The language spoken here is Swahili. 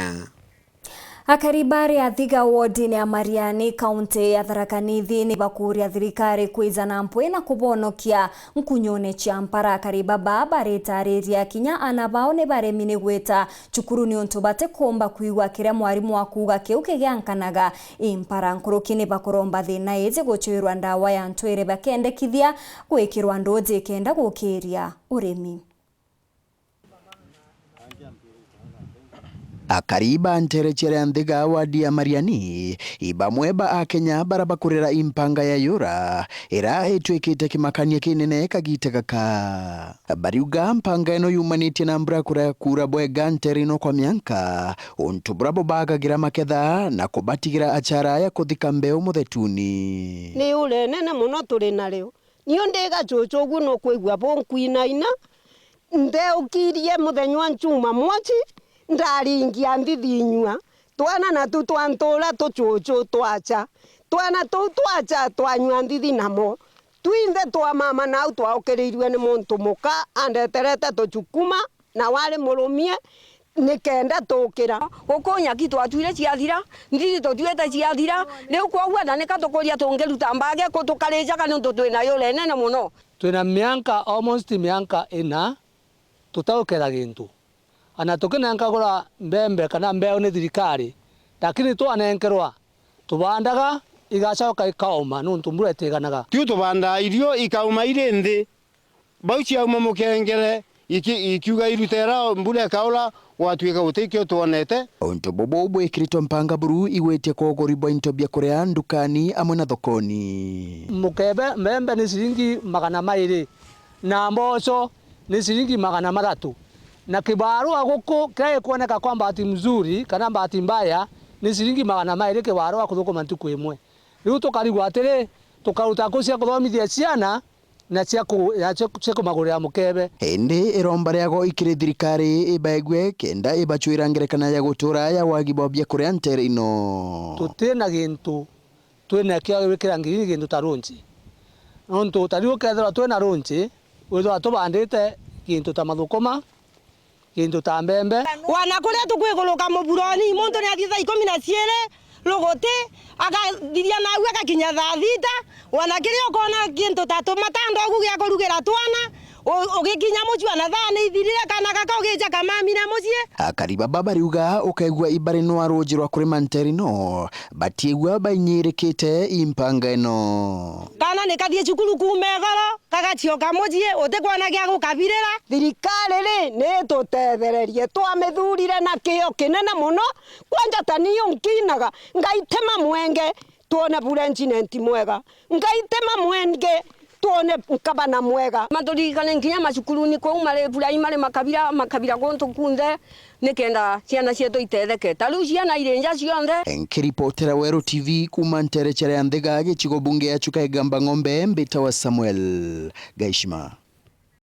Kenya. Akaribari athiga wodini ya Mariani kaunti ya Tharaka Nithi ni bakuria thirikari kwizana mpwe na kubonokia nkunyone champara akariba baba retariria kinya anabao ne baremi ni gweta cukuru ni untu bate komba kuigwa kiria mwarimu wa kuga kiu kigiankanaga impara nkuruki ni bakoromba thina eze gochirwa ndawa ya ntwere bakendekithia gwikirwa ndoje kenda gukiria urimi. Akariba nterechere anthiga wadi ya Mariani ibamweba a Kenya barabakurira impanga ya yura ira itwikite kimakania kinene kagite gaka bariuga mpanga ino yumanitie na mbura kura bwega nterino kwa mianka untu brabo bagagira maketha na kubatigira achara ya kuthika mbeo muthetuni ni ule nene muno turi na riu niyo ndiga chuchu gu no kwigwa bonkwinaina ndeukirie muthenywa ncuma mwachi ndaringia ndithinywa twana na tu twantura tuchuchu twacha twana tu twacha twanywa ndithi namo twinde twa mama na twaukiriirwe ni muntu muka andeterete tuchukuma na wale murumie nikenda tukira gukunya kitu atwire ciathira ndithi tutwete ciathira riu kwogwa na nikatukuria tungiruta mbage kutukarija kana tutwina yule nene muno twina mianka almost mianka ina tutaukera gintu ana tukinengagura mbembe kana mbeo ni thirikari lakini twanenkerwa tubandaga igacoka ikauma nuntu mbura itiganaga tiu tubanda irio ikauma iri nthi bau ciauma mukengere ikiuga irutera mbura ikaura watwika gutikio tuonete untu bobo bwikirito mpanga buru igwetie kogoribwa into bia kuria ndukani amwe na thokoni mukebe mbembe ni ciringi 200 na mboco ni ciringi 300 na kibarua guku kile kuoneka kwa bahati mzuri kana bahati mbaya ni ciringi 200 kibarua kuthukuma ntuku imwe riu tukarigwa atiri tukaruta kucia kuthomithia ciana na cia kumagurira mukebe hindi iromba riago ikiri thirikari ibaigwe kenda ibachuira ngerekana ya gutura ya wagibo bia kuria ntere ino tutina gintu twina kio wikira ngiri gintu ta runchi nontu tariu kethira twina runchi witho tubandite gintu ta mathukuma gintu ta mbembe wana kuria tukwiguluka muburoni muntu ni athitha 12 luguti akathiria nawe akakinya thaa 6 wana kiria ukona gintu ta tumatando ogu gia kurugira twana ugikinya mucua na thaa ni ithirire kana gaka ugija kamamira mucie akariba baba riuga ukaigwa ibari no arujirwa kuri manterino batiegwa bainyirikite impanga ino kana ni kathie cukuru kumegoro kagacioka mucie utikwana gia gukabirira thirikari ri ni tutethererie twamithurire na kio kinene muno kwanja taniyo nkinaga ngaitema mwenge tuone burenjinenti mwega ngaitema mwenge tuone kabana mwega maturikane nginya macukuruni kwa mare primary makabira gontu kunde nikenda ciana cietu itetheke taru ciana irenja cionthe enkiripotera Weru TV kuma nterechere anthiga gichigo bunge ya Chuka Igamba Ng'ombe Mbita wa Samuel Gaishima.